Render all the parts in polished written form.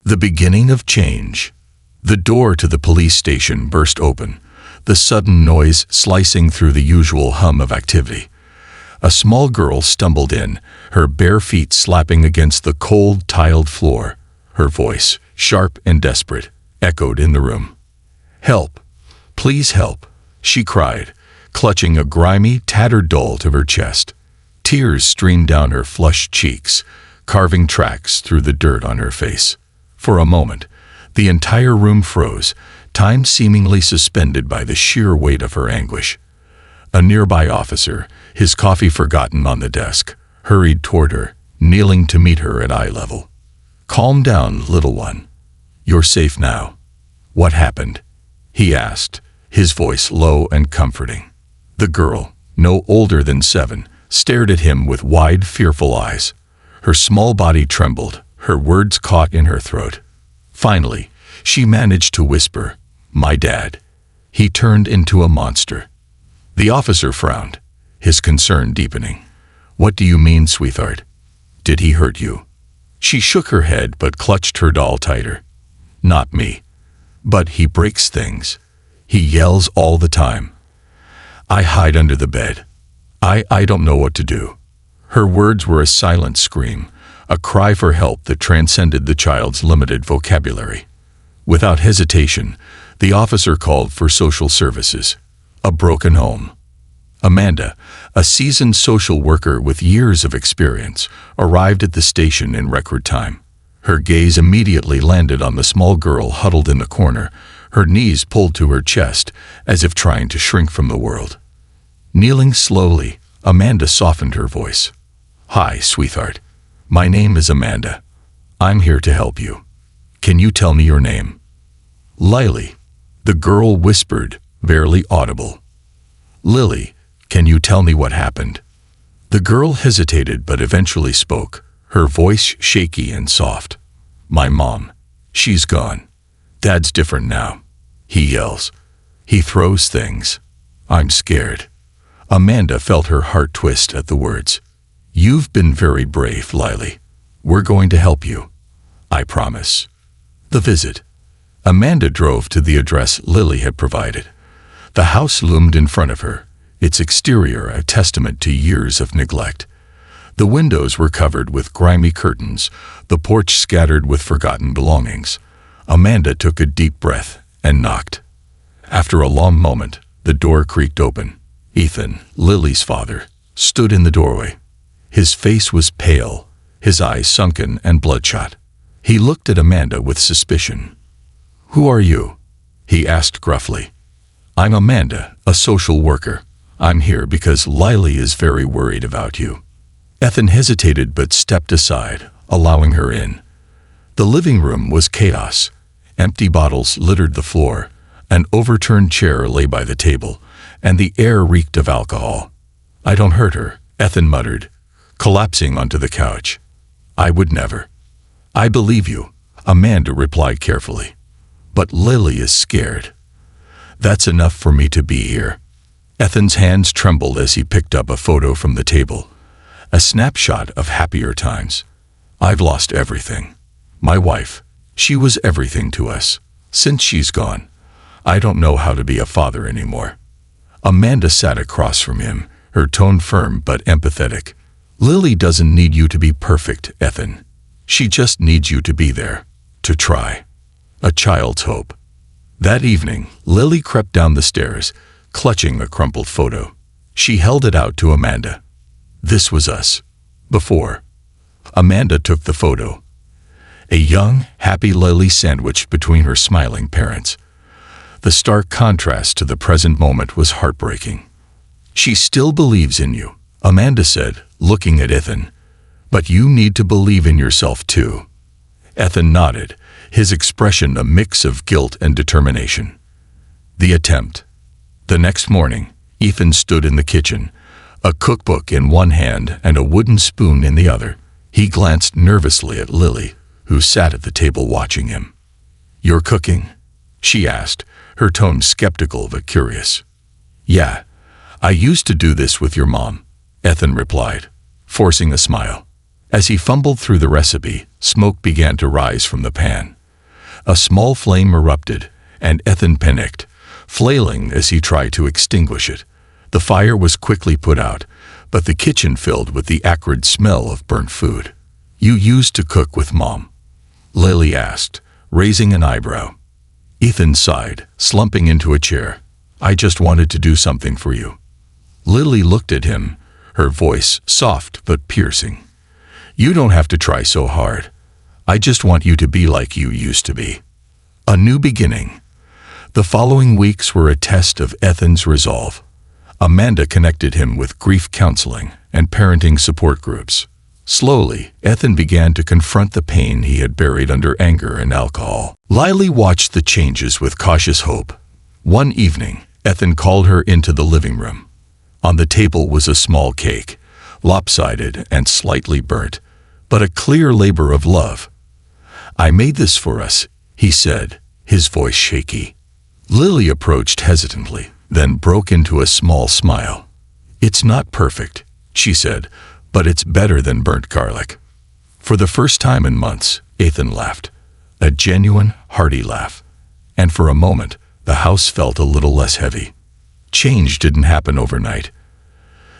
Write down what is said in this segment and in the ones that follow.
The beginning of change. The door to the police station burst open, the sudden noise slicing through the usual hum of activity. A small girl stumbled in, her bare feet slapping against the cold, tiled floor. Her voice, sharp and desperate, echoed in the room. "Help! Please help!" she cried, clutching a grimy, tattered doll to her chest. Tears streamed down her flushed cheeks, carving tracks through the dirt on her face. For a moment, the entire room froze, time seemingly suspended by the sheer weight of her anguish. A nearby officer, his coffee forgotten on the desk, hurried toward her, kneeling to meet her at eye level. "Calm down, little one. You're safe now." "What happened?" he asked, his voice low and comforting. The girl, no older than 7, stared at him with wide, fearful eyes. Her small body trembled, her words caught in her throat. Finally, she managed to whisper, "My dad. He turned into a monster." The officer frowned, his concern deepening. "What do you mean, sweetheart? Did he hurt you?" She shook her head but clutched her doll tighter. "Not me. But he breaks things. He yells all the time. I hide under the bed. I don't know what to do." Her words were a silent scream, a cry for help that transcended the child's limited vocabulary. Without hesitation, the officer called for social services. A broken home. Amanda, a seasoned social worker with years of experience, arrived at the station in record time. Her gaze immediately landed on the small girl huddled in the corner, her knees pulled to her chest as if trying to shrink from the world. Kneeling slowly, Amanda softened her voice. "Hi, sweetheart. My name is Amanda. I'm here to help you. Can you tell me your name?" "Lily," the girl whispered, barely audible. "Lily, can you tell me what happened?" The girl hesitated but eventually spoke, her voice shaky and soft. "My mom. She's gone. Dad's different now. He yells. He throws things. I'm scared." Amanda felt her heart twist at the words. "You've been very brave, Lily. We're going to help you. I promise." The visit. Amanda drove to the address Lily had provided. The house loomed in front of her, its exterior a testament to years of neglect. The windows were covered with grimy curtains, the porch scattered with forgotten belongings. Amanda took a deep breath and knocked. After a long moment, the door creaked open. Ethan, Lily's father, stood in the doorway. His face was pale, his eyes sunken and bloodshot. He looked at Amanda with suspicion. "Who are you?" he asked gruffly. "I'm Amanda, a social worker. I'm here because Lily is very worried about you." Ethan hesitated but stepped aside, allowing her in. The living room was chaos. Empty bottles littered the floor, an overturned chair lay by the table, and the air reeked of alcohol. "I don't hurt her," Ethan muttered, collapsing onto the couch. "I would never." "I believe you," Amanda replied carefully. "But Lily is scared. That's enough for me to be here." Ethan's hands trembled as he picked up a photo from the table, a snapshot of happier times. "I've lost everything. My wife, she was everything to us. Since she's gone, I don't know how to be a father anymore." Amanda sat across from him, her tone firm but empathetic. "Lily doesn't need you to be perfect, Ethan. She just needs you to be there, to try. A child's hope." That evening, Lily crept down the stairs, clutching a crumpled photo. She held it out to Amanda. "This was us. Before." Amanda took the photo. A young, happy Lily sandwiched between her smiling parents. The stark contrast to the present moment was heartbreaking. "She still believes in you," Amanda said, looking at Ethan. "But you need to believe in yourself too." Ethan nodded, his expression a mix of guilt and determination. The attempt. The next morning, Ethan stood in the kitchen, a cookbook in one hand and a wooden spoon in the other. He glanced nervously at Lily, who sat at the table watching him. "You're cooking?" she asked, her tone skeptical but curious. "Yeah, I used to do this with your mom," Ethan replied, forcing a smile. As he fumbled through the recipe, smoke began to rise from the pan. A small flame erupted, and Ethan panicked, flailing as he tried to extinguish it. The fire was quickly put out, but the kitchen filled with the acrid smell of burnt food. "You used to cook with Mom?" Lily asked, raising an eyebrow. Ethan sighed, slumping into a chair. "I just wanted to do something for you." Lily looked at him, her voice soft but piercing. "You don't have to try so hard. I just want you to be like you used to be." A new beginning. The following weeks were a test of Ethan's resolve. Amanda connected him with grief counseling and parenting support groups. Slowly, Ethan began to confront the pain he had buried under anger and alcohol. Lily watched the changes with cautious hope. One evening, Ethan called her into the living room. On the table was a small cake, lopsided and slightly burnt, but a clear labor of love. "I made this for us," he said, his voice shaky. Lily approached hesitantly, then broke into a small smile. "It's not perfect," she said, "but it's better than burnt garlic." For the first time in months, Ethan laughed. A genuine, hearty laugh. And for a moment, the house felt a little less heavy. Change didn't happen overnight.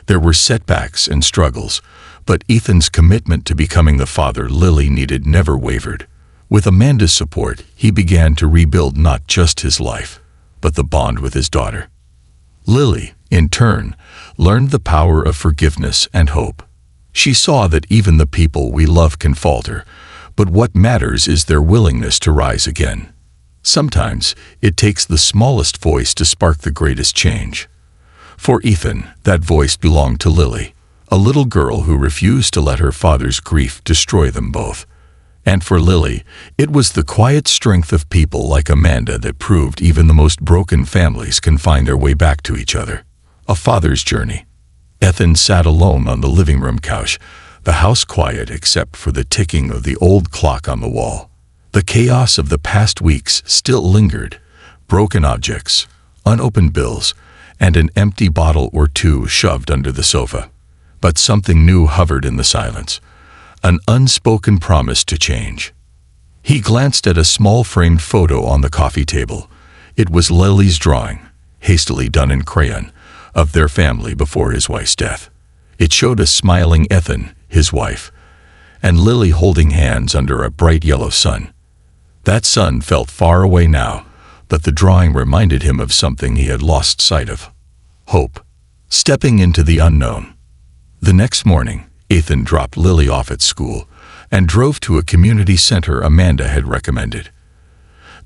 There were setbacks and struggles, but Ethan's commitment to becoming the father Lily needed never wavered. With Amanda's support, he began to rebuild not just his life, but the bond with his daughter. Lily, in turn, learned the power of forgiveness and hope. She saw that even the people we love can falter, but what matters is their willingness to rise again. Sometimes, it takes the smallest voice to spark the greatest change. For Ethan, that voice belonged to Lily, a little girl who refused to let her father's grief destroy them both. And for Lily, it was the quiet strength of people like Amanda that proved even the most broken families can find their way back to each other. A father's journey. Ethan sat alone on the living room couch, the house quiet except for the ticking of the old clock on the wall. The chaos of the past weeks still lingered. Broken objects, unopened bills, and an empty bottle or two shoved under the sofa. But something new hovered in the silence. An unspoken promise to change. He glanced at a small framed photo on the coffee table. It was Lily's drawing, hastily done in crayon, of their family before his wife's death. It showed a smiling Ethan, his wife, and Lily holding hands under a bright yellow sun. That sun felt far away now, but the drawing reminded him of something he had lost sight of. Hope. Stepping into the unknown. The next morning, Ethan dropped Lily off at school and drove to a community center Amanda had recommended.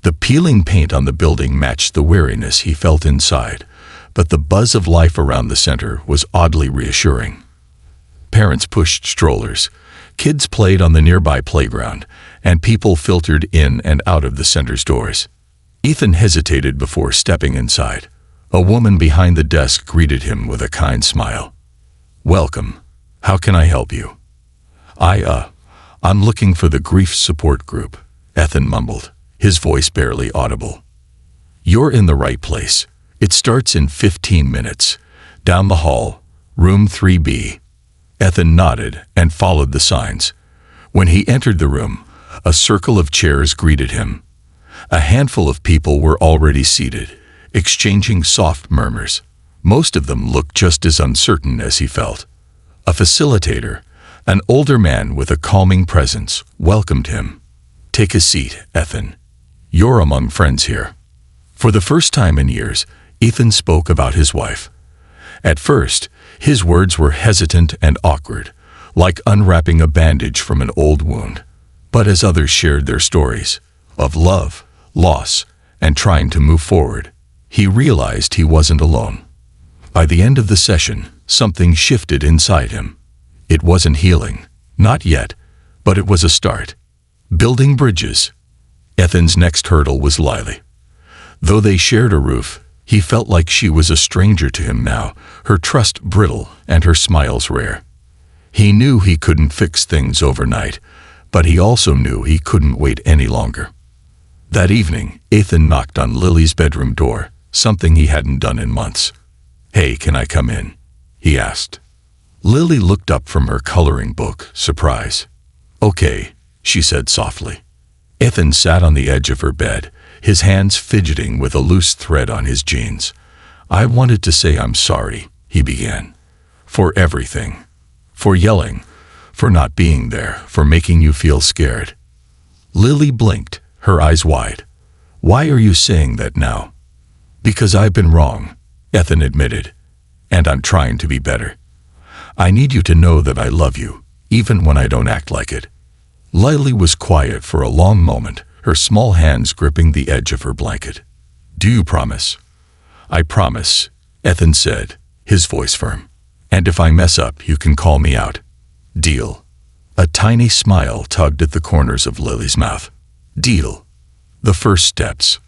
The peeling paint on the building matched the weariness he felt inside, but the buzz of life around the center was oddly reassuring. Parents pushed strollers, kids played on the nearby playground, and people filtered in and out of the center's doors. Ethan hesitated before stepping inside. A woman behind the desk greeted him with a kind smile. "Welcome. How can I help you?" I'm looking for the grief support group," Ethan mumbled, his voice barely audible. "You're in the right place. It starts in 15 minutes. Down the hall, room 3B. Ethan nodded and followed the signs. When he entered the room, a circle of chairs greeted him. A handful of people were already seated, exchanging soft murmurs. Most of them looked just as uncertain as he felt. A facilitator, an older man with a calming presence, welcomed him. "Take a seat, Ethan. You're among friends here." For the first time in years, Ethan spoke about his wife. At first, his words were hesitant and awkward, like unwrapping a bandage from an old wound. But as others shared their stories of love, loss, and trying to move forward, he realized he wasn't alone. By the end of the session, something shifted inside him. It wasn't healing, not yet, but it was a start. Building bridges. Ethan's next hurdle was Lily. Though they shared a roof, he felt like she was a stranger to him now, her trust brittle and her smiles rare. He knew he couldn't fix things overnight, but he also knew he couldn't wait any longer. That evening, Ethan knocked on Lily's bedroom door, something he hadn't done in months. "Hey, can I come in?" he asked. Lily looked up from her coloring book, surprise. "Okay," she said softly. Ethan sat on the edge of her bed, his hands fidgeting with a loose thread on his jeans. "I wanted to say I'm sorry," he began. "For everything. For yelling. For not being there. For making you feel scared." Lily blinked, her eyes wide. "Why are you saying that now?" "Because I've been wrong," Ethan admitted. "And I'm trying to be better. I need you to know that I love you, even when I don't act like it." Lily was quiet for a long moment, her small hands gripping the edge of her blanket. "Do you promise?" "I promise," Ethan said, his voice firm. "And if I mess up, you can call me out. Deal?" A tiny smile tugged at the corners of Lily's mouth. "Deal." The first steps.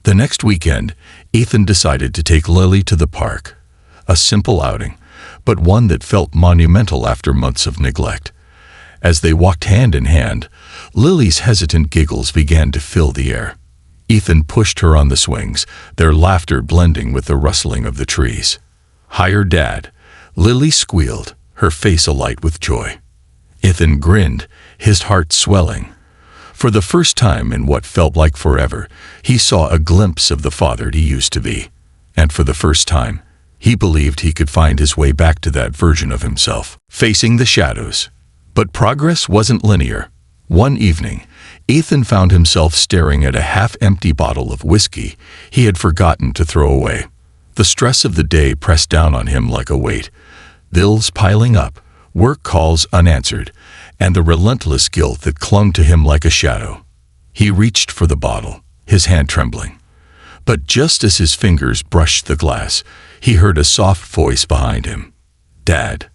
The next weekend, Ethan decided to take Lily to the park. A simple outing, but one that felt monumental after months of neglect. As they walked hand in hand, Lily's hesitant giggles began to fill the air. Ethan pushed her on the swings, their laughter blending with the rustling of the trees. "Higher, Dad," Lily squealed, her face alight with joy. Ethan grinned, his heart swelling. For the first time in what felt like forever, he saw a glimpse of the father he used to be. And for the first time, he believed he could find his way back to that version of himself, facing the shadows. But progress wasn't linear. One evening, Ethan found himself staring at a half-empty bottle of whiskey he had forgotten to throw away. The stress of the day pressed down on him like a weight. Bills piling up, work calls unanswered, and the relentless guilt that clung to him like a shadow. He reached for the bottle, his hand trembling. But just as his fingers brushed the glass, he heard a soft voice behind him. "Dad."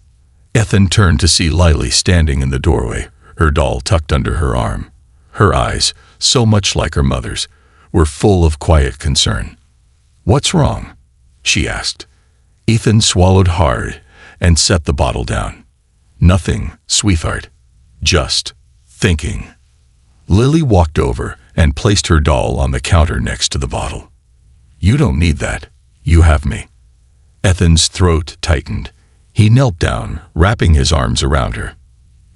Ethan turned to see Lily standing in the doorway, her doll tucked under her arm. Her eyes, so much like her mother's, were full of quiet concern. "What's wrong?" she asked. Ethan swallowed hard and set the bottle down. "Nothing, sweetheart. Just thinking." Lily walked over and placed her doll on the counter next to the bottle. "You don't need that. You have me." Ethan's throat tightened. He knelt down, wrapping his arms around her.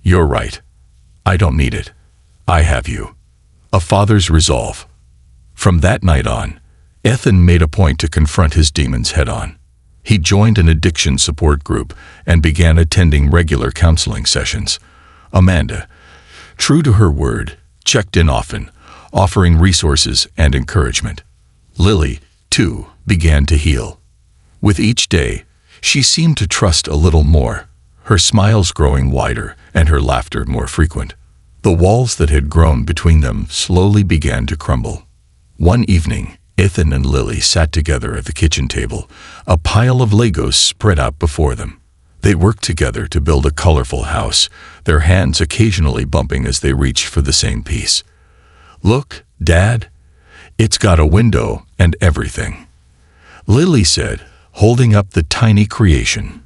"You're right. I don't need it. I have you." A father's resolve. From that night on, Ethan made a point to confront his demons head-on. He joined an addiction support group and began attending regular counseling sessions. Amanda, true to her word, checked in often, offering resources and encouragement. Lily, too, began to heal. With each day, she seemed to trust a little more, her smiles growing wider and her laughter more frequent. The walls that had grown between them slowly began to crumble. One evening, Ethan and Lily sat together at the kitchen table, a pile of Legos spread out before them. They worked together to build a colorful house, their hands occasionally bumping as they reached for the same piece. "Look, Dad, it's got a window and everything," Lily said, holding up the tiny creation.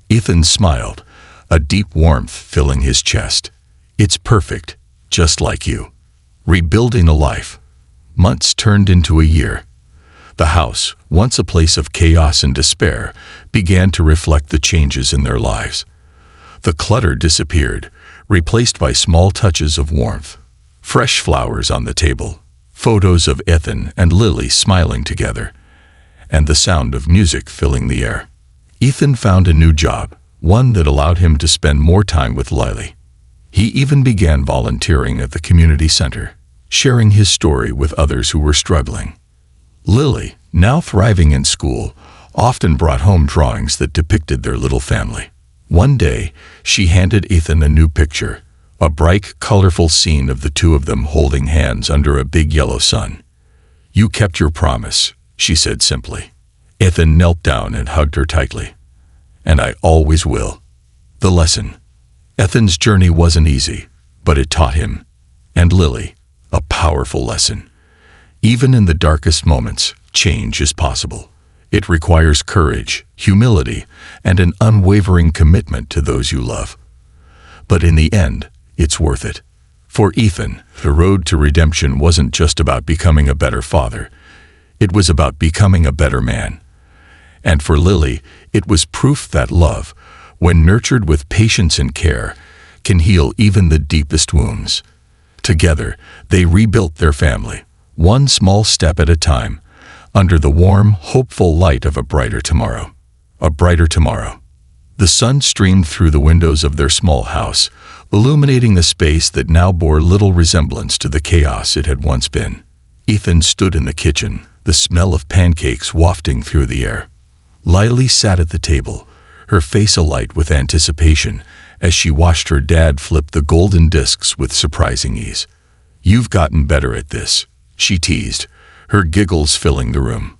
Ethan smiled, a deep warmth filling his chest. "It's perfect, just like you. Rebuilding a life." Months turned into a year. The house, once a place of chaos and despair, began to reflect the changes in their lives. The clutter disappeared, replaced by small touches of warmth. Fresh flowers on the table, photos of Ethan and Lily smiling together, and the sound of music filling the air. Ethan found a new job, one that allowed him to spend more time with Lily. He even began volunteering at the community center, sharing his story with others who were struggling. Lily, now thriving in school, often brought home drawings that depicted their little family. One day, she handed Ethan a new picture, a bright, colorful scene of the two of them holding hands under a big yellow sun. "You kept your promise," she said simply. Ethan knelt down and hugged her tightly. "And I always will." The lesson. Ethan's journey wasn't easy, but it taught him, and Lily, a powerful lesson. Even in the darkest moments, change is possible. It requires courage, humility, and an unwavering commitment to those you love. But in the end, it's worth it. For Ethan, the road to redemption wasn't just about becoming a better father. It was about becoming a better man. And for Lily, it was proof that love, when nurtured with patience and care, can heal even the deepest wounds. Together, they rebuilt their family, one small step at a time, under the warm, hopeful light of a brighter tomorrow. A brighter tomorrow. The sun streamed through the windows of their small house, illuminating a space that now bore little resemblance to the chaos it had once been. Ethan stood in the kitchen, the smell of pancakes wafting through the air. Lily sat at the table, her face alight with anticipation as she watched her dad flip the golden discs with surprising ease. "You've gotten better at this," she teased, her giggles filling the room.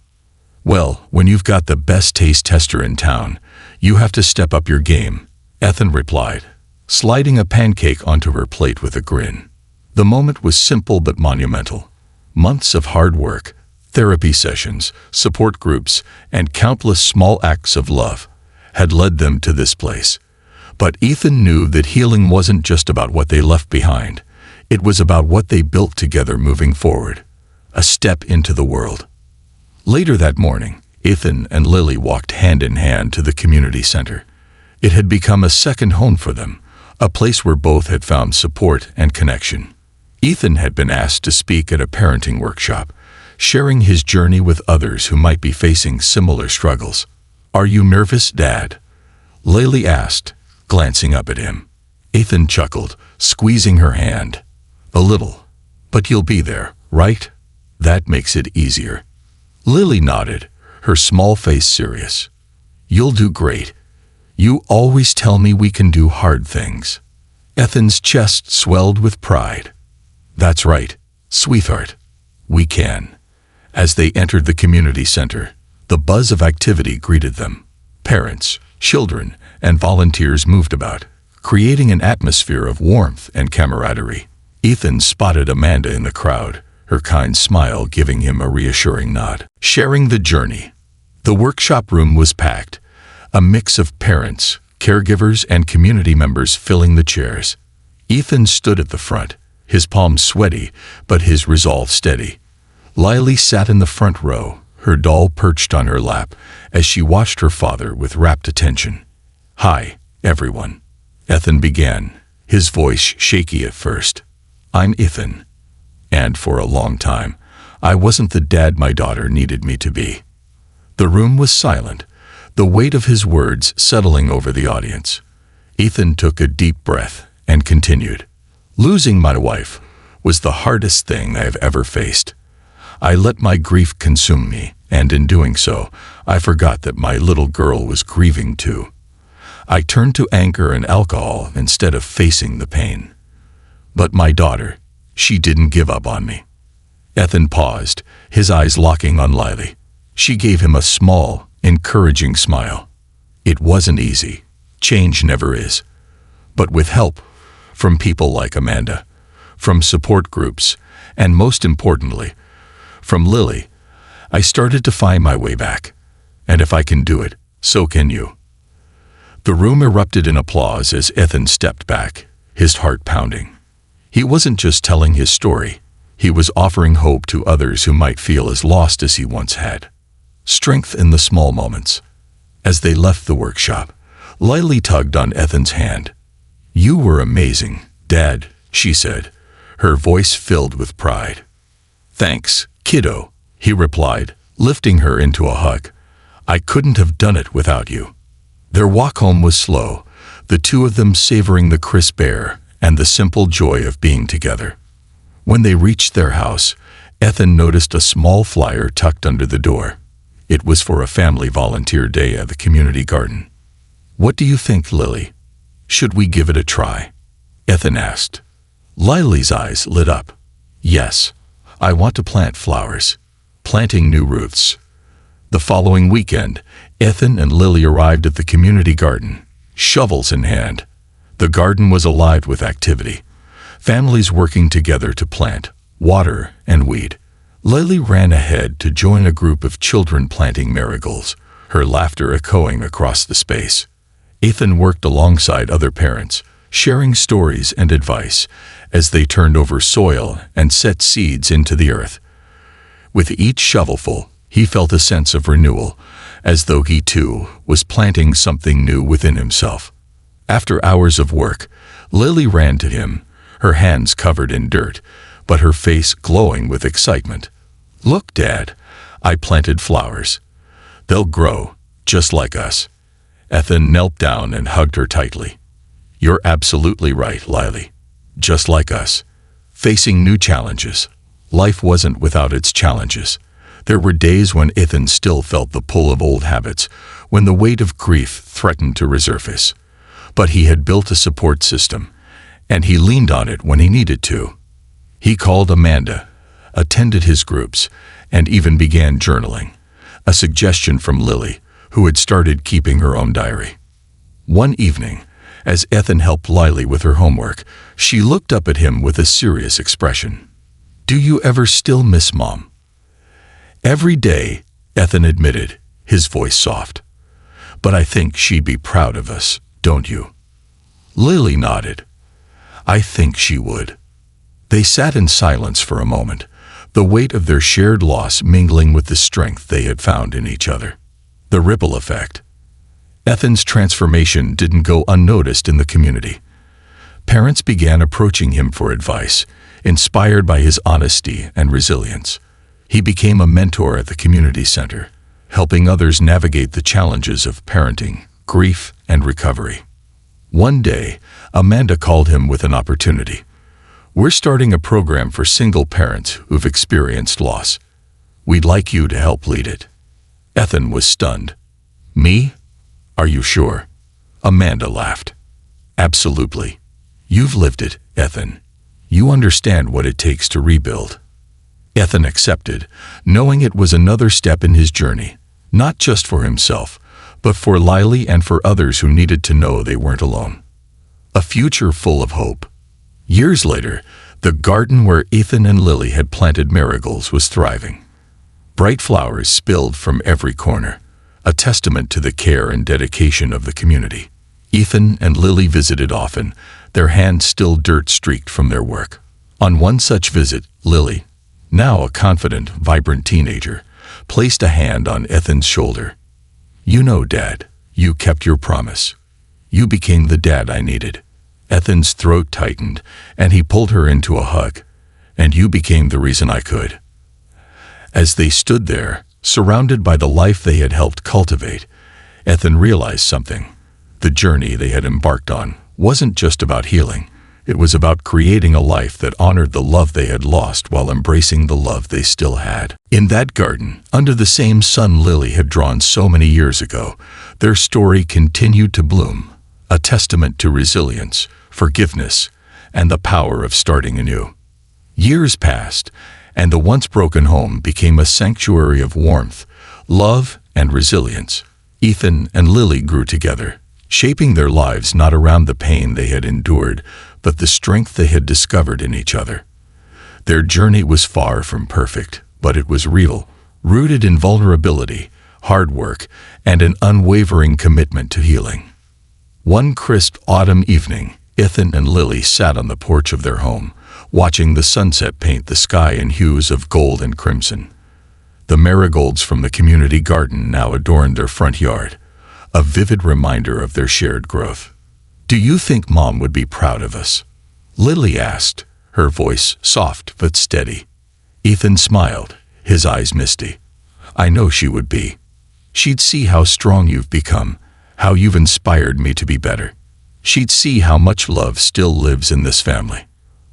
"Well, when you've got the best taste tester in town, you have to step up your game," Ethan replied, sliding a pancake onto her plate with a grin. The moment was simple but monumental. Months of hard work, therapy sessions, support groups, and countless small acts of love had led them to this place. But Ethan knew that healing wasn't just about what they left behind. It was about what they built together moving forward. A step into the world. Later that morning, Ethan and Lily walked hand in hand to the community center. It had become a second home for them, a place where both had found support and connection. Ethan had been asked to speak at a parenting workshop, sharing his journey with others who might be facing similar struggles. "Are you nervous, Dad?" Lily asked, glancing up at him. Ethan chuckled, squeezing her hand. "A little. But you'll be there, right? That makes it easier." Lily nodded, her small face serious. "You'll do great. You always tell me we can do hard things." Ethan's chest swelled with pride. "That's right, sweetheart. We can." As they entered the community center, the buzz of activity greeted them. Parents, children, and volunteers moved about, creating an atmosphere of warmth and camaraderie. Ethan spotted Amanda in the crowd, her kind smile giving him a reassuring nod. Sharing the journey. The workshop room was packed, a mix of parents, caregivers, and community members filling the chairs. Ethan stood at the front, his palms sweaty, but his resolve steady. Lily sat in the front row, her doll perched on her lap, as she watched her father with rapt attention. "Hi, everyone," Ethan began, his voice shaky at first. "I'm Ethan. And for a long time, I wasn't the dad my daughter needed me to be." The room was silent, the weight of his words settling over the audience. Ethan took a deep breath and continued. "Losing my wife was the hardest thing I have ever faced. I let my grief consume me, and in doing so, I forgot that my little girl was grieving too. I turned to anger and alcohol instead of facing the pain. But my daughter, she didn't give up on me." Ethan paused, his eyes locking on Lily. She gave him a small, encouraging smile. "It wasn't easy. Change never is. But with help from people like Amanda, from support groups, and most importantly, from Lily, I started to find my way back. And if I can do it, so can you." The room erupted in applause as Ethan stepped back, his heart pounding. He wasn't just telling his story, he was offering hope to others who might feel as lost as he once had. Strength in the small moments. As they left the workshop, Lily tugged on Ethan's hand. "You were amazing, Dad," she said, her voice filled with pride. "Thanks, kiddo," he replied, lifting her into a hug. "I couldn't have done it without you." Their walk home was slow, the two of them savoring the crisp air and the simple joy of being together. When they reached their house, Ethan noticed a small flyer tucked under the door. It was for a family volunteer day at the community garden. "What do you think, Lily? Should we give it a try?" Ethan asked. Lily's eyes lit up. "Yes, I want to plant flowers. Planting new roots." The following weekend, Ethan and Lily arrived at the community garden, shovels in hand. The garden was alive with activity, families working together to plant, water, and weed. Lily ran ahead to join a group of children planting marigolds, her laughter echoing across the space. Ethan worked alongside other parents, sharing stories and advice as they turned over soil and set seeds into the earth. With each shovelful, he felt a sense of renewal, as though he too was planting something new within himself. After hours of work, Lily ran to him, her hands covered in dirt, but her face glowing with excitement. "Look, Dad, I planted flowers. They'll grow, just like us." Ethan knelt down and hugged her tightly. "You're absolutely right, Lily. Just like us. Facing new challenges. Life wasn't without its challenges. There were days when Ethan still felt the pull of old habits, when the weight of grief threatened to resurface. But he had built a support system, and he leaned on it when he needed to. He called Amanda, attended his groups, and even began journaling, a suggestion from Lily, who had started keeping her own diary. One evening, as Ethan helped Lily with her homework, she looked up at him with a serious expression. "Do you ever still miss Mom?" "Every day," Ethan admitted, his voice soft. "But I think she'd be proud of us, don't you?" Lily nodded. "I think she would." They sat in silence for a moment, the weight of their shared loss mingling with the strength they had found in each other. The ripple effect. Ethan's transformation didn't go unnoticed in the community. Parents began approaching him for advice, inspired by his honesty and resilience. He became a mentor at the community center, helping others navigate the challenges of parenting, grief, and recovery. One day, Amanda called him with an opportunity. "We're starting a program for single parents who've experienced loss. We'd like you to help lead it." Ethan was stunned. "Me? Are you sure?" Amanda laughed. "Absolutely. You've lived it, Ethan. You understand what it takes to rebuild." Ethan accepted, knowing it was another step in his journey, not just for himself, but for Lily and for others who needed to know they weren't alone. A future full of hope. Years later, the garden where Ethan and Lily had planted marigolds was thriving. Bright flowers spilled from every corner, a testament to the care and dedication of the community. Ethan and Lily visited often, their hands still dirt-streaked from their work. On one such visit, Lily, now a confident, vibrant teenager, placed a hand on Ethan's shoulder. "You know, Dad, you kept your promise. You became the dad I needed." Ethan's throat tightened, and he pulled her into a hug. "And you became the reason I could." As they stood there, surrounded by the life they had helped cultivate, Ethan realized something. The journey they had embarked on wasn't just about healing. It was about creating a life that honored the love they had lost while embracing the love they still had. In that garden, under the same sun Lily had drawn so many years ago, their story continued to bloom, a testament to resilience, forgiveness, and the power of starting anew. Years passed, and the once broken home became a sanctuary of warmth, love, and resilience. Ethan and Lily grew together, shaping their lives not around the pain they had endured, but the strength they had discovered in each other. Their journey was far from perfect, but it was real, rooted in vulnerability, hard work, and an unwavering commitment to healing. One crisp autumn evening, Ethan and Lily sat on the porch of their home, watching the sunset paint the sky in hues of gold and crimson. The marigolds from the community garden now adorned their front yard, a vivid reminder of their shared growth. "Do you think Mom would be proud of us?" Lily asked, her voice soft but steady. Ethan smiled, his eyes misty. "I know she would be. She'd see how strong you've become, how you've inspired me to be better. She'd see how much love still lives in this family."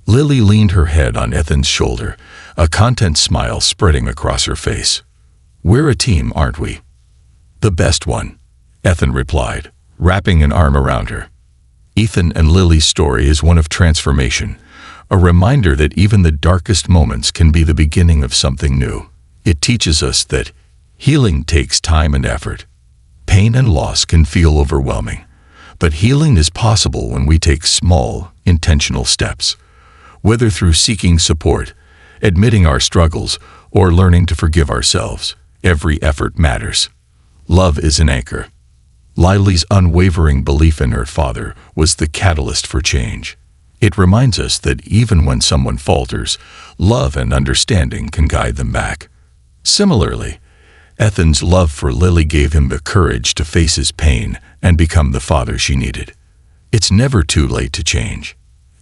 Lily leaned her head on Ethan's shoulder, a content smile spreading across her face. "We're a team, aren't we?" "The best one," Ethan replied, wrapping an arm around her. Ethan and Lily's story is one of transformation, a reminder that even the darkest moments can be the beginning of something new. It teaches us that healing takes time and effort. Pain and loss can feel overwhelming, but healing is possible when we take small, intentional steps. Whether through seeking support, admitting our struggles, or learning to forgive ourselves, every effort matters. Love is an anchor. Lily's unwavering belief in her father was the catalyst for change. It reminds us that even when someone falters, love and understanding can guide them back. Similarly, Ethan's love for Lily gave him the courage to face his pain and become the father she needed. It's never too late to change.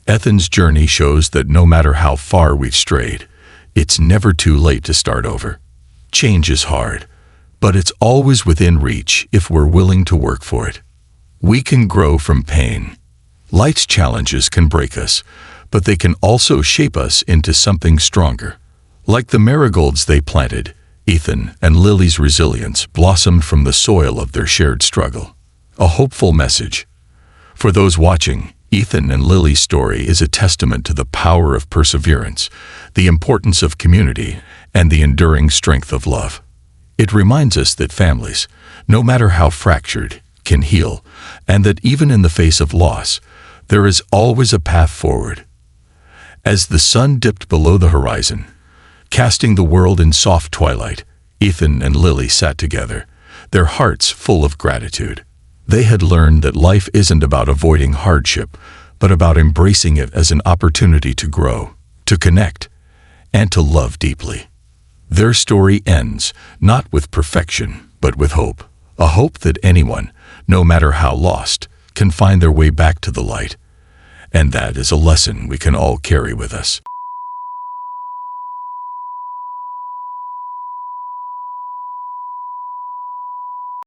Ethan's journey shows that no matter how far we've strayed, it's never too late to start over. Change is hard, but it's always within reach if we're willing to work for it. We can grow from pain. Life's challenges can break us, but they can also shape us into something stronger. Like the marigolds they planted, Ethan and Lily's resilience blossomed from the soil of their shared struggle. A hopeful message. For those watching, Ethan and Lily's story is a testament to the power of perseverance, the importance of community, and the enduring strength of love. It reminds us that families, no matter how fractured, can heal, and that even in the face of loss, there is always a path forward. As the sun dipped below the horizon, casting the world in soft twilight, Ethan and Lily sat together, their hearts full of gratitude. They had learned that life isn't about avoiding hardship, but about embracing it as an opportunity to grow, to connect, and to love deeply. Their story ends not with perfection, but with hope. A hope that anyone, no matter how lost, can find their way back to the light. And that is a lesson we can all carry with us.